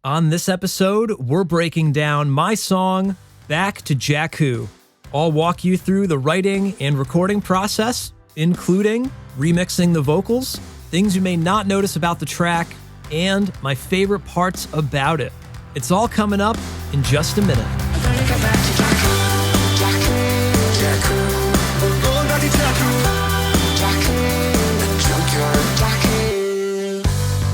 On this episode, we're breaking down my song, Back to Jakku. I'll walk you through the writing and recording process, including remixing the vocals, things you may not notice about the track, and my favorite parts about it. It's all coming up in just a minute.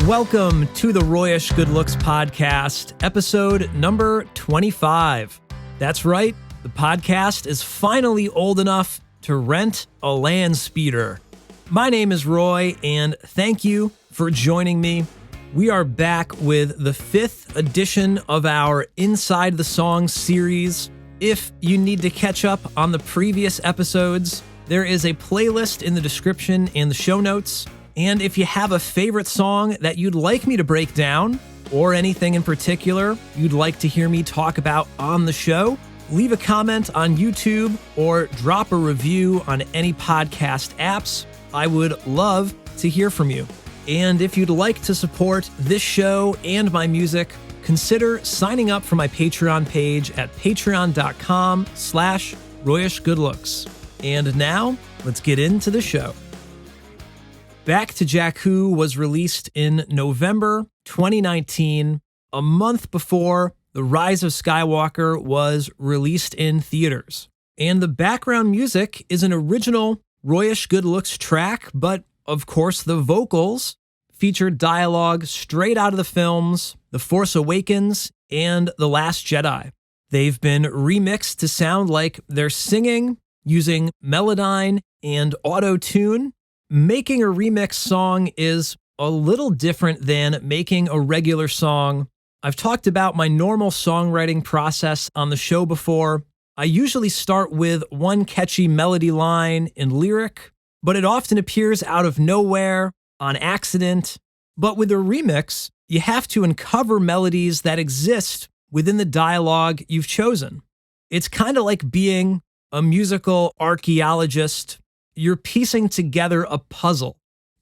Welcome to the Royish Good Looks podcast, episode number 25. That's right, the podcast is finally old enough to rent a land speeder. My name is Roy, and thank you for joining me. We are back with the 5th edition of our Inside the Song series. If you need to catch up on the previous episodes, there is a playlist in the description and the show notes. And if you have a favorite song that you'd like me to break down, or anything in particular you'd like to hear me talk about on the show, leave a comment on YouTube or drop a review on any podcast apps. I would love to hear from you. And if you'd like to support this show and my music, consider signing up for my Patreon page at patreon.com/RoyishGoodLooks. And now, let's get into the show. Back to Jakku was released in November 2019, a month before The Rise of Skywalker was released in theaters. And the background music is an original Royish Good Looks track, but of course the vocals feature dialogue straight out of the films The Force Awakens and The Last Jedi. They've been remixed to sound like they're singing using Melodyne and auto-tune. Making a remix song is a little different than making a regular song. I've talked about my normal songwriting process on the show before. I usually start with one catchy melody line and lyric, but it often appears out of nowhere, on accident. But with a remix, you have to uncover melodies that exist within the dialogue you've chosen. It's kind of like being a musical archaeologist. You're piecing together a puzzle,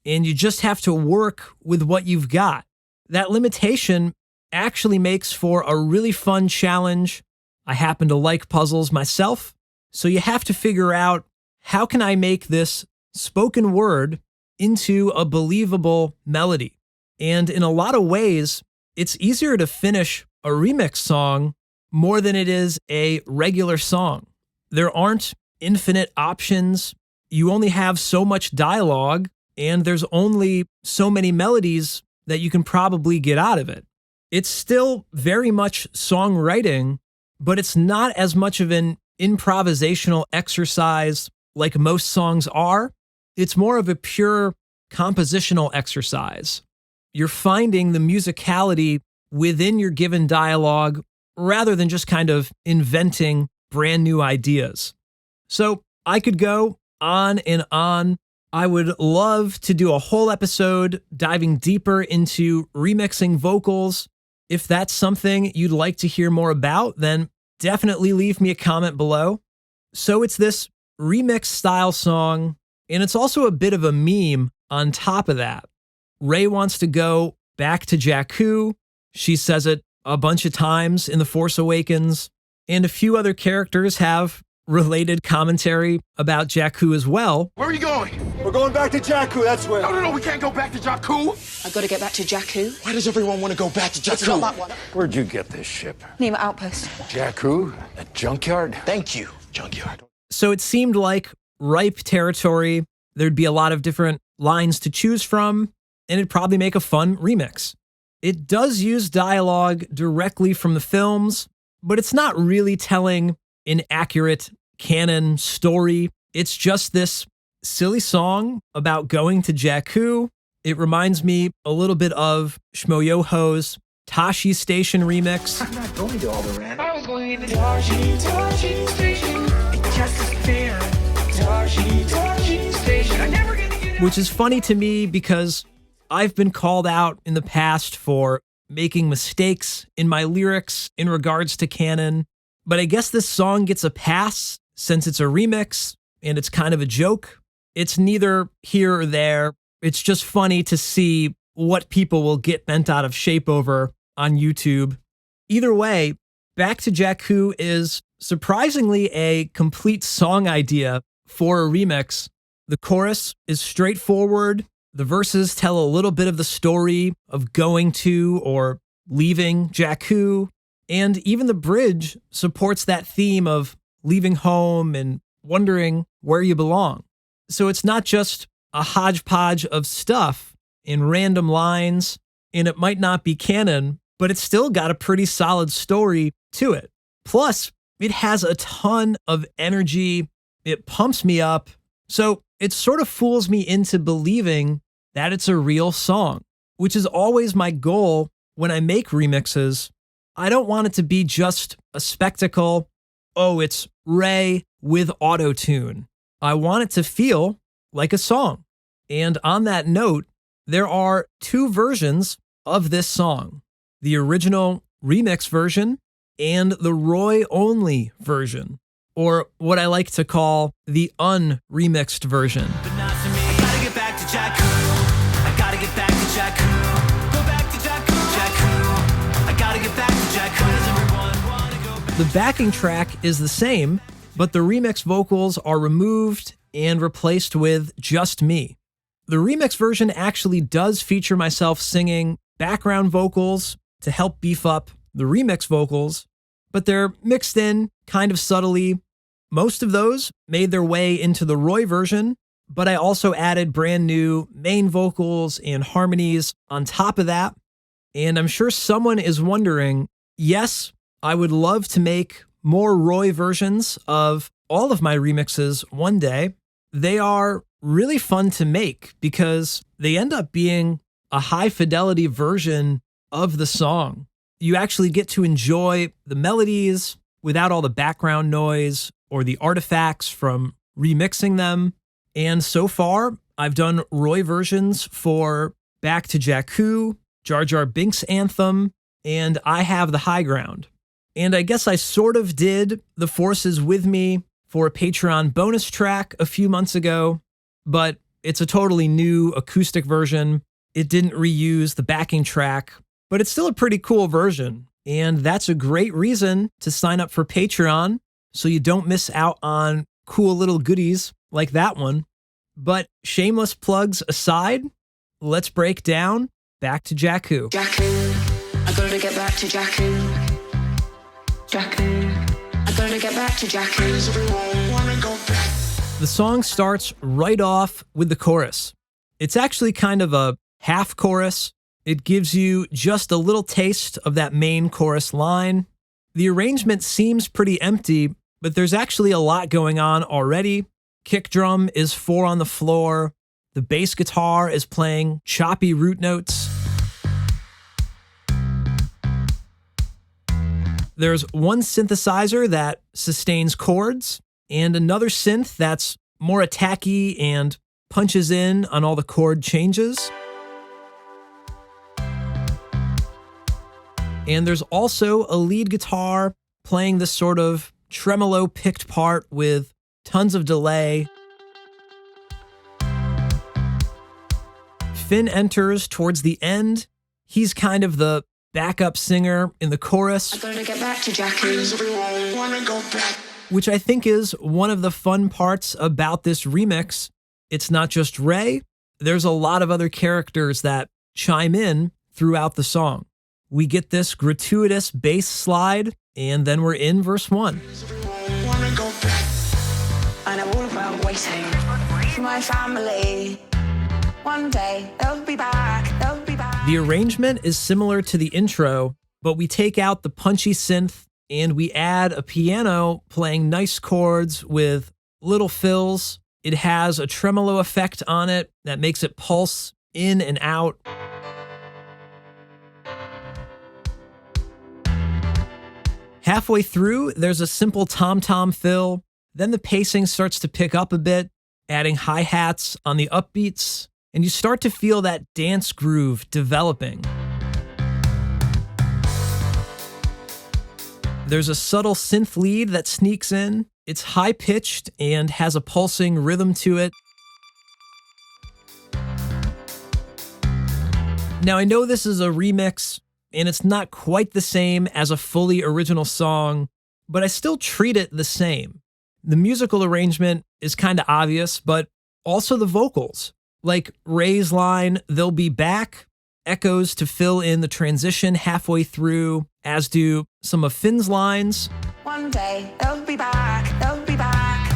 and you just have to work with what you've got. That limitation actually makes for a really fun challenge. I happen to like puzzles myself, so you have to figure out, how can I make this spoken word into a believable melody? And in a lot of ways, it's easier to finish a remix song more than it is a regular song. There aren't infinite options. You only have so much dialogue, and there's only so many melodies that you can probably get out of it. It's still very much songwriting, but it's not as much of an improvisational exercise like most songs are. It's more of a pure compositional exercise. You're finding the musicality within your given dialogue rather than just kind of inventing brand new ideas. So I could go on and on. I would love to do a whole episode diving deeper into remixing vocals. If that's something you'd like to hear more about, then definitely leave me a comment below. So it's this remix style song, and it's also a bit of a meme on top of that. Rey wants to go back to Jakku. She says it a bunch of times in The Force Awakens, and a few other characters have related commentary about Jakku as well. Where are you going? We're going back to Jakku, that's where. No, we can't go back to Jakku. I've got to get back to Jakku. Why does everyone want to go back to Jakku? It's not that one. Where'd you get this ship? Name it Outpost. Jakku? A junkyard? Thank you, junkyard. So it seemed like ripe territory. There'd be a lot of different lines to choose from, and it'd probably make a fun remix. It does use dialogue directly from the films, but it's not really telling an accurate canon story. It's just this silly song about going to Jakku. It reminds me a little bit of Shmoyoho's Tashi Station remix. I'm not going to Alderaan. I was going into Tashi Station. It's just a fair. Tashi Station. I'm never gonna get it. Which is funny to me because I've been called out in the past for making mistakes in my lyrics in regards to canon. But I guess this song gets a pass since it's a remix and it's kind of a joke. It's neither here or there. It's just funny to see what people will get bent out of shape over on YouTube. Either way, Back to Jakku is surprisingly a complete song idea for a remix. The chorus is straightforward. The verses tell a little bit of the story of going to or leaving Jakku. And even the bridge supports that theme of leaving home and wondering where you belong. So it's not just a hodgepodge of stuff in random lines, and it might not be canon, but it's still got a pretty solid story to it. Plus, it has a ton of energy. It pumps me up. So it sort of fools me into believing that it's a real song, which is always my goal when I make remixes. I don't want it to be just a spectacle. Oh, it's Ray with auto-tune. I want it to feel like a song. And on that note, there are two versions of this song: the original remix version and the Roy-only version, or what I like to call the unremixed version. But not to me. I gotta get back to Jakku. I gotta get back to Jakku. Go back to Jakku. Jakku. I gotta get back to Jakku. Does everyone wanna go back? The backing track is the same, but the remix vocals are removed and replaced with just me. The remix version actually does feature myself singing background vocals to help beef up the remix vocals, but they're mixed in kind of subtly. Most of those made their way into the Roy version, but I also added brand new main vocals and harmonies on top of that. And I'm sure someone is wondering, yes, I would love to make more Roy versions of all of my remixes one day. They are really fun to make because they end up being a high fidelity version of the song. You actually get to enjoy the melodies without all the background noise or the artifacts from remixing them. And so far, I've done Roy versions for Back to Jakku, Jar Jar Binks' Anthem, and I Have the High Ground. And I guess I sort of did The Force Is With Me for a Patreon bonus track a few months ago, but it's a totally new acoustic version. It didn't reuse the backing track, but it's still a pretty cool version. And that's a great reason to sign up for Patreon so you don't miss out on cool little goodies like that one. But shameless plugs aside, let's break down Back to Jakku. Jakku, I gotta get back to Jakku. Jakku, I gotta get back to Jakku. Does everyone wanna go back? The song starts right off with the chorus. It's actually kind of a half chorus. It gives you just a little taste of that main chorus line. The arrangement seems pretty empty, but there's actually a lot going on already. Kick drum is 4 on the floor. The bass guitar is playing choppy root notes. There's one synthesizer that sustains chords, and another synth that's more attacky and punches in on all the chord changes. And there's also a lead guitar playing this sort of tremolo picked part with tons of delay. Finn enters towards the end. He's kind of the backup singer in the chorus, I gotta get back to Jakku. Does everyone wanna go back? which I think is one of the fun parts about this remix. It's not just Ray. There's a lot of other characters that chime in throughout the song. We get this gratuitous bass slide, and then we're in verse 1. Does everyone wanna go back? I know all about waiting for my family. One day they'll be back, they'll be back. The arrangement is similar to the intro, but we take out the punchy synth and we add a piano playing nice chords with little fills. It has a tremolo effect on it that makes it pulse in and out. Halfway through, there's a simple tom-tom fill. Then the pacing starts to pick up a bit, adding hi-hats on the upbeats, and you start to feel that dance groove developing. There's a subtle synth lead that sneaks in. It's high-pitched and has a pulsing rhythm to it. Now, I know this is a remix, and it's not quite the same as a fully original song, but I still treat it the same. The musical arrangement is kind of obvious, but also the vocals. Like Ray's line, "They'll be back," echoes to fill in the transition halfway through, as do some of Finn's lines. One day they'll be back, they'll be back.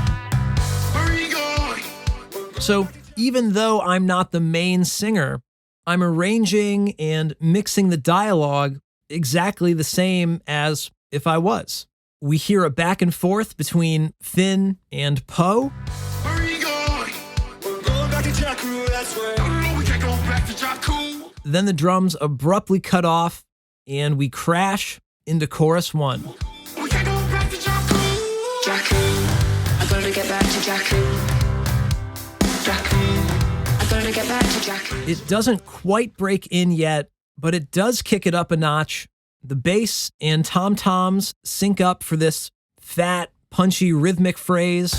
Where are you going? So even though I'm not the main singer, I'm arranging and mixing the dialogue exactly the same as if I was. We hear a back and forth between Finn and Poe. Where are you going? We're going back to Jakku, that's where. No, we can't go back to Jakku. Then the drums abruptly cut off and we crash into chorus 1. We can't go back to Jakku. Jakku, I gotta get back to Jakku. Jakku, I gotta get back to Jakku. It doesn't quite break in yet, but it does kick it up a notch. The bass and tom-toms sync up for this fat, punchy rhythmic phrase.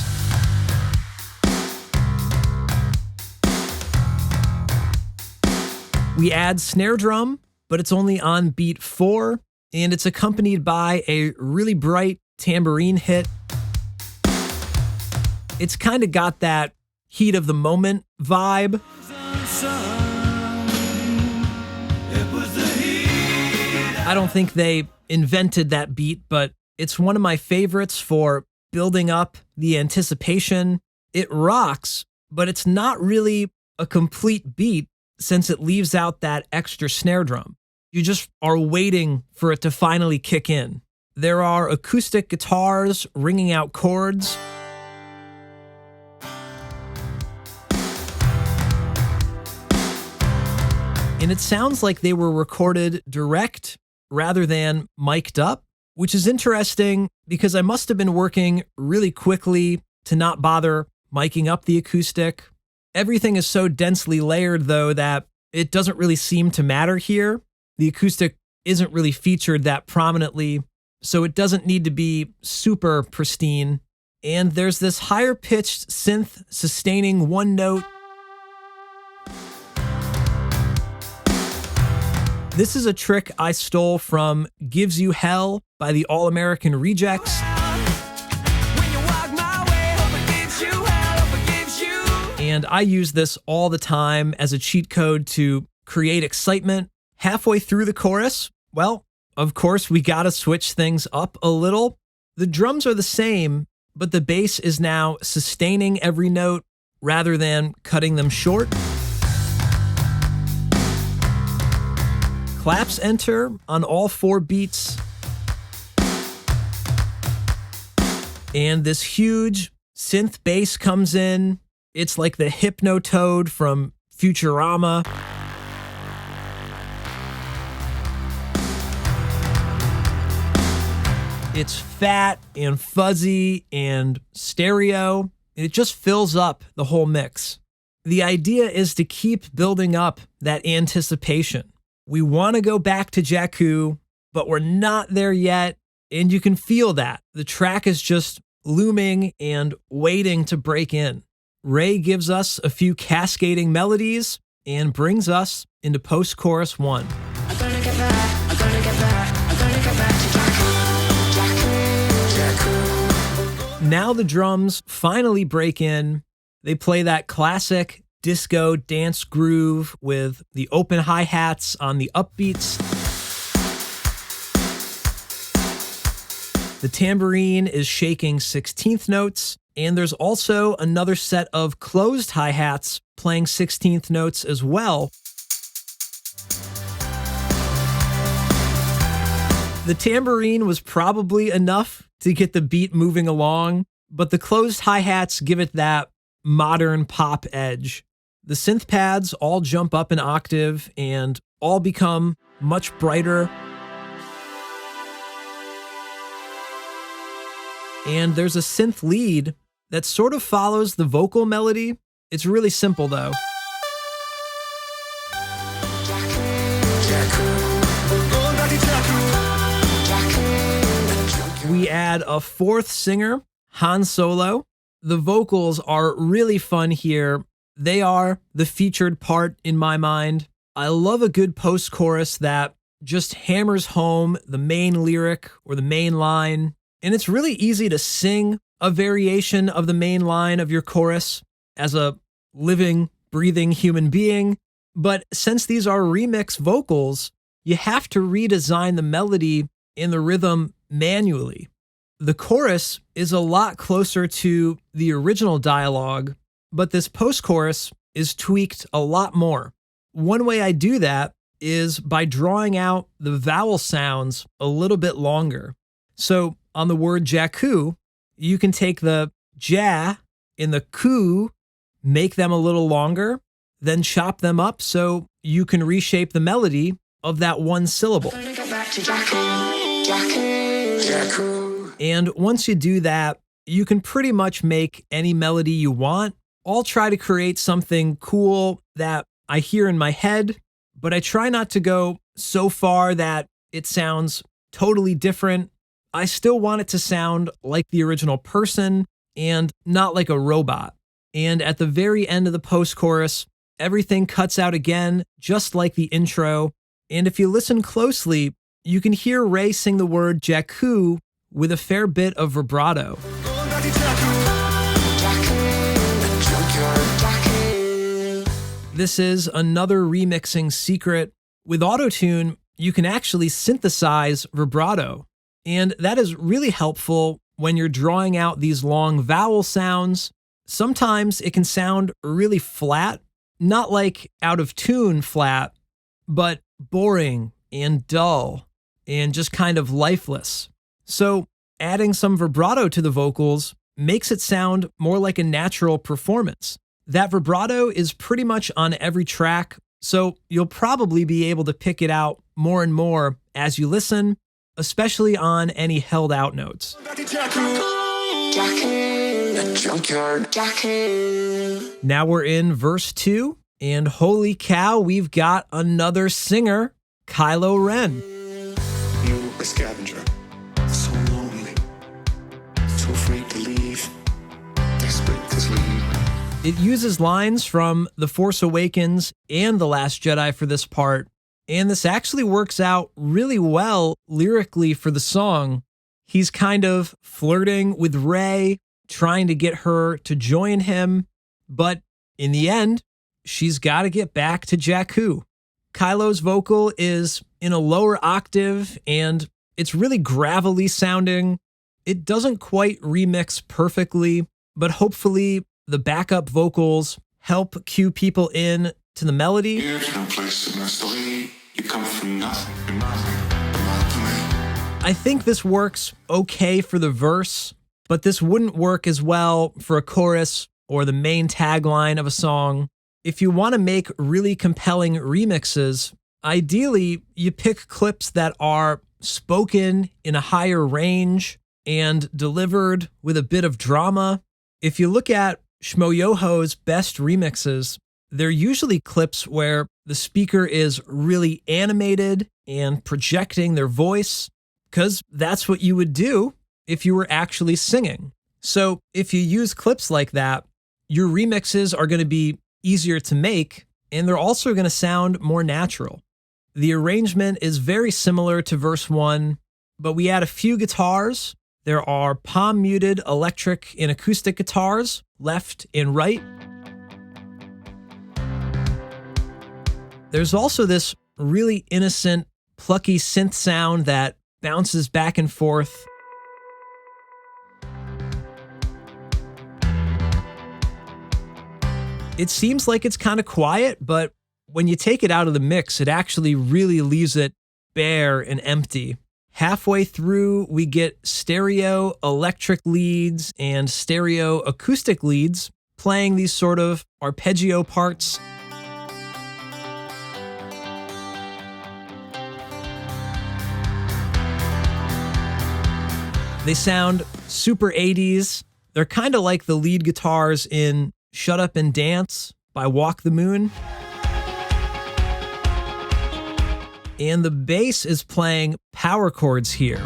We add snare drum, but it's only on beat 4, and it's accompanied by a really bright tambourine hit. It's kind of got that heat of the moment vibe. I don't think they invented that beat, but it's one of my favorites for building up the anticipation. It rocks, but it's not really a complete beat since it leaves out that extra snare drum. You just are waiting for it to finally kick in. There are acoustic guitars ringing out chords. And it sounds like they were recorded direct rather than mic'd up, which is interesting because I must have been working really quickly to not bother miking up the acoustic. Everything is so densely layered, though, that it doesn't really seem to matter here. The acoustic isn't really featured that prominently, so it doesn't need to be super pristine. And there's this higher-pitched synth sustaining one note. This is a trick I stole from Gives You Hell by the All American Rejects. And I use this all the time as a cheat code to create excitement. Halfway through the chorus, well, of course, we gotta switch things up a little. The drums are the same, but the bass is now sustaining every note rather than cutting them short. Claps enter on all 4 beats. And this huge synth bass comes in. It's like the Hypnotoad from Futurama. It's fat and fuzzy and stereo. It just fills up the whole mix. The idea is to keep building up that anticipation. We want to go back to Jakku, but we're not there yet, and you can feel that. The track is just looming and waiting to break in. Ray gives us a few cascading melodies and brings us into post-chorus 1. I'm gonna get back, I'm gonna get back, I'm gonna get back to Jakku, Jakku, Jakku. Now the drums finally break in. They play that classic disco dance groove with the open hi-hats on the upbeats. The tambourine is shaking 16th notes, and there's also another set of closed hi-hats playing 16th notes as well. The tambourine was probably enough to get the beat moving along, but the closed hi-hats give it that modern pop edge. The synth pads all jump up an octave and all become much brighter. And there's a synth lead that sort of follows the vocal melody. It's really simple though. We add a 4th singer, Han Solo. The vocals are really fun here. They are the featured part in my mind. I love a good post-chorus that just hammers home the main lyric or the main line, and it's really easy to sing a variation of the main line of your chorus as a living, breathing human being. But since these are remix vocals, you have to redesign the melody and the rhythm manually. The chorus is a lot closer to the original dialogue, but this post-chorus is tweaked a lot more. One way I do that is by drawing out the vowel sounds a little bit longer. So on the word Jakku, you can take the ja and the ku, make them a little longer, then chop them up so you can reshape the melody of that one syllable. And once you do that, you can pretty much make any melody you want. I'll try to create something cool that I hear in my head, but I try not to go so far that it sounds totally different. I still want it to sound like the original person and not like a robot. And at the very end of the post-chorus, everything cuts out again, just like the intro. And if you listen closely, you can hear Ray sing the word Jakku with a fair bit of vibrato. Going back to Jakku. This is another remixing secret. With autotune, you can actually synthesize vibrato. And that is really helpful when you're drawing out these long vowel sounds. Sometimes it can sound really flat, not like out of tune flat, but boring and dull and just kind of lifeless. So adding some vibrato to the vocals makes it sound more like a natural performance. That vibrato is pretty much on every track, so you'll probably be able to pick it out more and more as you listen, especially on any held out notes. Back to Jakku. The junkyard. Jakku. Now we're in verse 2, and holy cow, we've got another singer, Kylo Ren. You, a scavenger, so lonely, too afraid to leave, desperate to leave. It uses lines from The Force Awakens and The Last Jedi for this part, and this actually works out really well lyrically for the song. He's kind of flirting with Rey, trying to get her to join him, but in the end, she's got to get back to Jakku. Kylo's vocal is in a lower octave, and it's really gravelly sounding. It doesn't quite remix perfectly, but hopefully the backup vocals help cue people in to the melody. There's no place in the story. You come from nothing to nothing, but not to me. I think this works okay for the verse, but this wouldn't work as well for a chorus or the main tagline of a song. If you want to make really compelling remixes, ideally you pick clips that are spoken in a higher range and delivered with a bit of drama. If you look at Shmoyoho's best remixes, they're usually clips where the speaker is really animated and projecting their voice, because that's what you would do if you were actually singing. So if you use clips like that, your remixes are going to be easier to make, and they're also going to sound more natural. The arrangement is very similar to verse 1, but we add a few guitars. There are palm-muted electric and acoustic guitars, left and right. There's also this really innocent, plucky synth sound that bounces back and forth. It seems like it's kind of quiet, but when you take it out of the mix, it actually really leaves it bare and empty. Halfway through, we get stereo electric leads and stereo acoustic leads playing these sort of arpeggio parts. They sound super 80s. They're kind of like the lead guitars in Shut Up and Dance by Walk the Moon. And the bass is playing power chords here.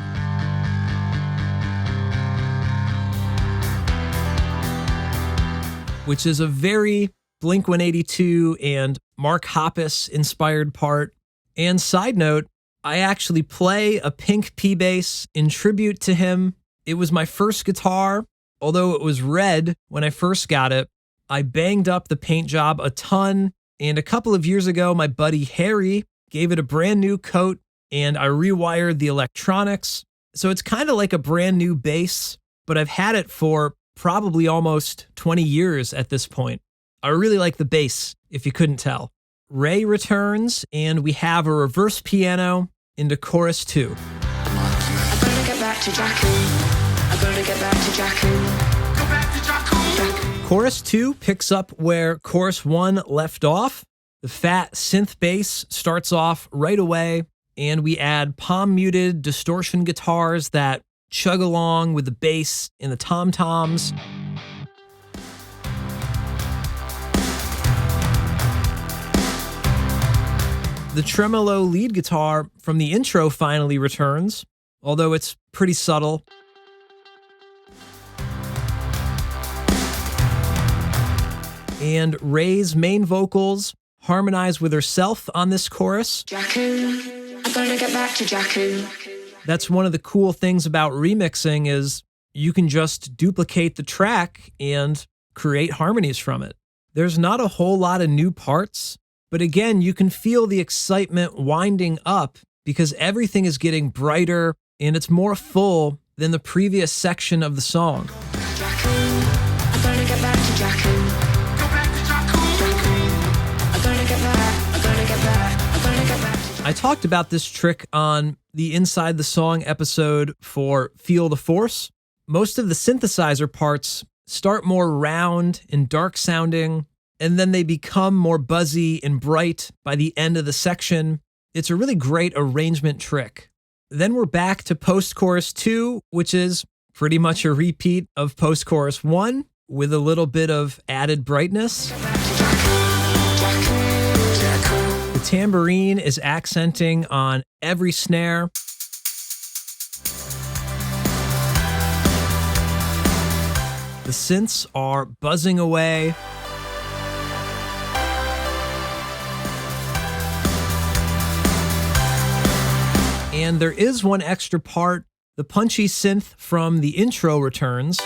Which is a very Blink-182 and Mark Hoppus inspired part. And side note, I actually play a pink P bass in tribute to him. It was my first guitar, although it was red when I first got it. I banged up the paint job a ton, and a couple of years ago, my buddy Harry gave it a brand new coat, and I rewired the electronics. So it's kind of like a brand new bass, but I've had it for probably almost 20 years at this point. I really like the bass, if you couldn't tell. Ray returns, and we have a reverse piano into chorus 2. I gotta get back to Jakku. I gotta get back to Jakku. Go back to Jakku. Chorus 2 picks up where chorus 1 left off. The fat synth bass starts off right away, and we add palm-muted distortion guitars that chug along with the bass and the tom-toms. The tremolo lead guitar from the intro finally returns, although it's pretty subtle. And Ray's main vocals harmonize with herself on this chorus. Jakku. I gotta get back to Jakku. That's one of the cool things about remixing is you can just duplicate the track and create harmonies from it. There's not a whole lot of new parts, but again, you can feel the excitement winding up because everything is getting brighter and it's more full than the previous section of the song. Jakku. I gotta get back to Jakku. Go back to Jakku. I gotta get back. I gotta get back. I gotta get back to Jakku. I talked about this trick on the Inside the Song episode for Feel the Force. Most of the synthesizer parts start more round and dark sounding, and then they become more buzzy and bright by the end of the section. It's a really great arrangement trick. Then we're back to post-chorus 2, which is pretty much a repeat of post-chorus 1 with a little bit of added brightness. The tambourine is accenting on every snare. The synths are buzzing away. And there is one extra part. The punchy synth from the intro returns.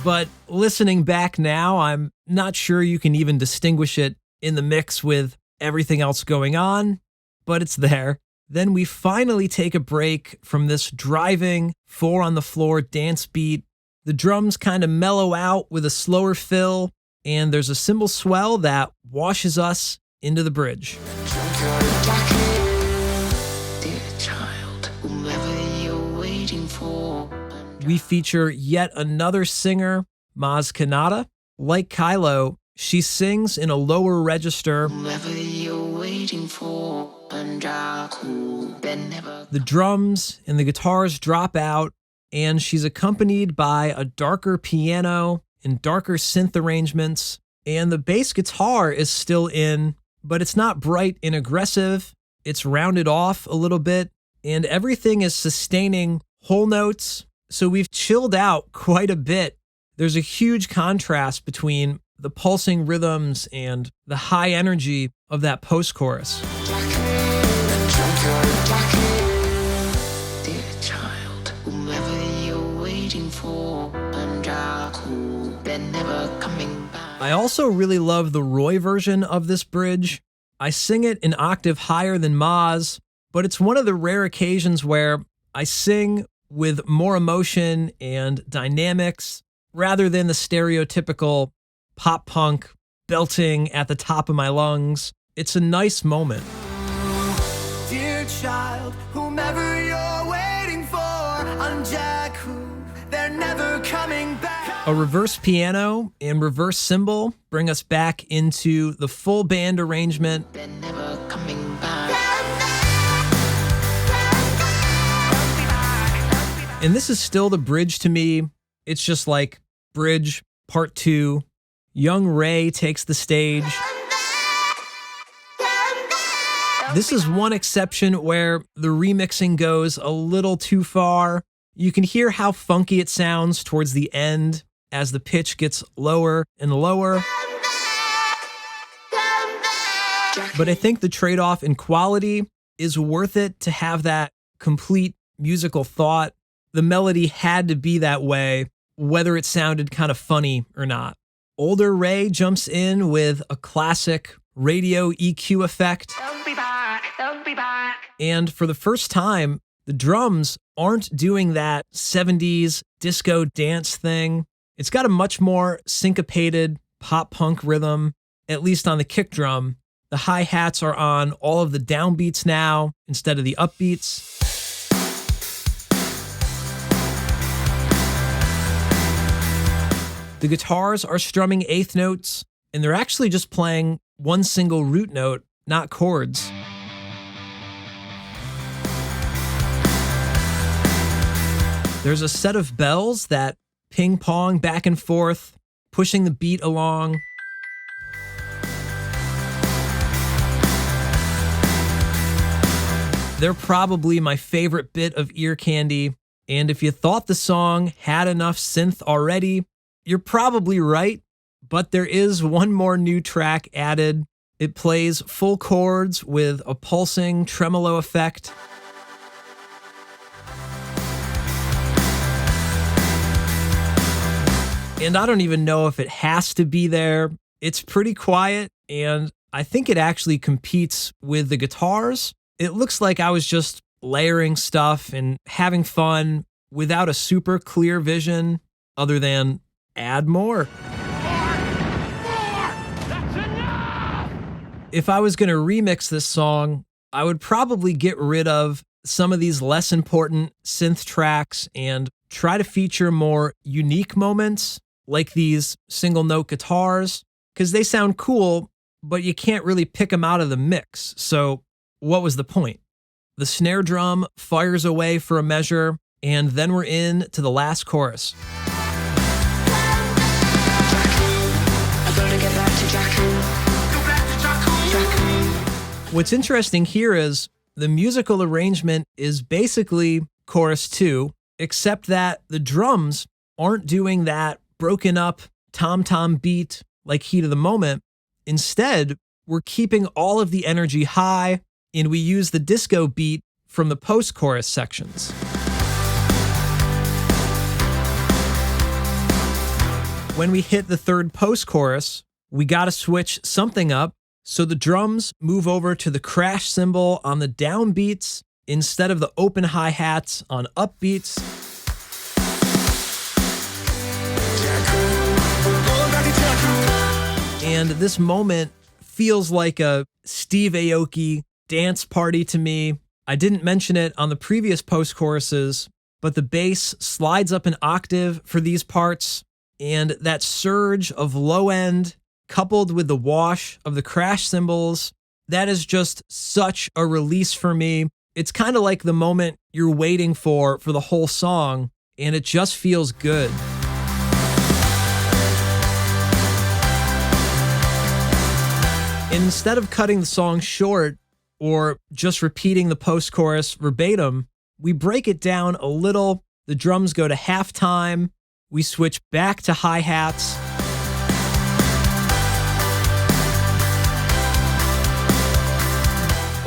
But listening back now, I'm not sure you can even distinguish it in the mix with everything else going on, but it's there. Then we finally take a break from this driving 4-on-the-floor dance beat. The drums kind of mellow out with a slower fill, and there's a cymbal swell that washes us into the bridge. Dear child, whomever you're waiting for. We feature yet another singer, Maz Kanata. Like Kylo, she sings in a lower register. Whomever you're waiting for. And Jakku, then never. The drums and the guitars drop out, and she's accompanied by a darker piano and darker synth arrangements. And the bass guitar is still in, but it's not bright and aggressive. It's rounded off a little bit, and everything is sustaining whole notes. So we've chilled out quite a bit. There's a huge contrast between the pulsing rhythms and the high energy of that post-chorus. Dear child, whomever you're waiting for. And Jakku, then never coming back. I also really love the Roy version of this bridge. I sing it an octave higher than Maz, but it's one of the rare occasions where I sing with more emotion and dynamics rather than the stereotypical pop punk belting at the top of my lungs. It's a nice moment. Dear child, whomever you're waiting for, on Jakku, they're never coming back. A reverse piano and reverse cymbal bring us back into the full band arrangement. Then never coming back. And this is still the bridge to me. It's just like bridge part 2. Young Ray takes the stage. This is one exception where the remixing goes a little too far. You can hear how funky it sounds towards the end as the pitch gets lower and lower. But I think the trade-off in quality is worth it to have that complete musical thought. The melody had to be that way, whether it sounded kind of funny or not. Older Ray jumps in with a classic radio EQ effect. They'll be back, they'll be back. And for the first time, the drums aren't doing that 70s disco dance thing. It's got a much more syncopated pop punk rhythm, at least on the kick drum. The hi-hats are on all of the downbeats now instead of the upbeats. The guitars are strumming eighth notes, and they're actually just playing one single root note, not chords. There's a set of bells that ping-pong back and forth, pushing the beat along. They're probably my favorite bit of ear candy, and if you thought the song had enough synth already, you're probably right, but there is one more new track added. It plays full chords with a pulsing tremolo effect. And I don't even know if it has to be there. It's pretty quiet, and I think it actually competes with the guitars. It looks like I was just layering stuff and having fun without a super clear vision other than add more. That's enough! If I was going to remix this song, I would probably get rid of some of these less important synth tracks and try to feature more unique moments like these single note guitars, because they sound cool, but you can't really pick them out of the mix. So what was the point? The snare drum fires away for a measure, and then we're in to the last chorus. I gotta get back to Jakku. Go back to Jakku. What's interesting here is the musical arrangement is basically chorus 2, except that the drums aren't doing that broken up tom-tom beat like Heat of the Moment. Instead, we're keeping all of the energy high, and we use the disco beat from the post-chorus sections. When we hit the third post-chorus, we gotta switch something up, so the drums move over to the crash cymbal on the downbeats instead of the open hi-hats on upbeats. And this moment feels like a Steve Aoki dance party to me. I didn't mention it on the previous post-choruses, but the bass slides up an octave for these parts, and that surge of low end coupled with the wash of the crash cymbals, that is just such a release for me. It's kind of like the moment you're waiting for the whole song, and it just feels good. And instead of cutting the song short or just repeating the post-chorus verbatim, we break it down a little. The drums go to halftime. We switch back to hi-hats.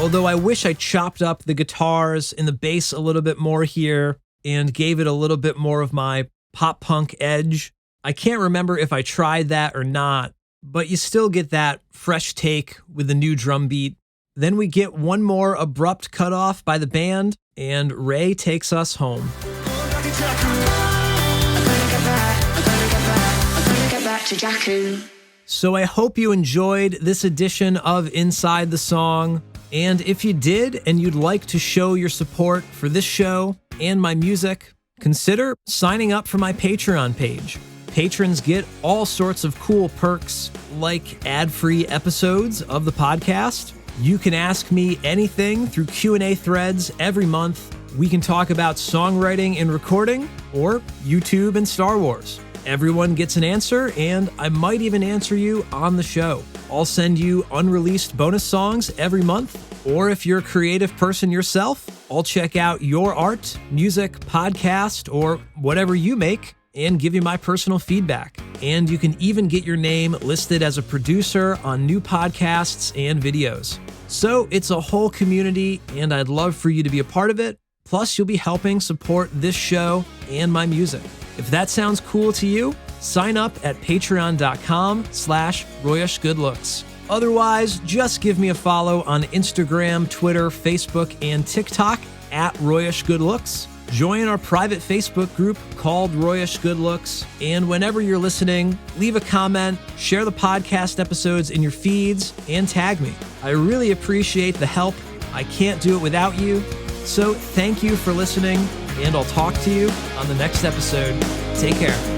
Although I wish I chopped up the guitars and the bass a little bit more here and gave it a little bit more of my pop-punk edge. I can't remember if I tried that or not, but you still get that fresh take with the new drum beat. Then we get one more abrupt cutoff by the band, and Ray takes us home. To Jakku. So I hope you enjoyed this edition of Inside the Song. And if you did and you'd like to show your support for this show and my music, consider signing up for my Patreon page. Patrons get all sorts of cool perks like ad-free episodes of the podcast. You can ask me anything through Q&A threads every month. We can talk about songwriting and recording or YouTube and Star Wars. Everyone gets an answer, and I might even answer you on the show. I'll send you unreleased bonus songs every month, or if you're a creative person yourself, I'll check out your art, music, podcast, or whatever you make and give you my personal feedback. And you can even get your name listed as a producer on new podcasts and videos. So it's a whole community, and I'd love for you to be a part of it. Plus, you'll be helping support this show and my music. If that sounds cool to you, sign up at patreon.com/RoyishGoodLooks. Otherwise, just give me a follow on Instagram, Twitter, Facebook, and TikTok at Royish Good Looks. Join our private Facebook group called Royish Good Looks. And whenever you're listening, leave a comment, share the podcast episodes in your feeds, and tag me. I really appreciate the help. I can't do it without you. So thank you for listening, and I'll talk to you on the next episode. Take care.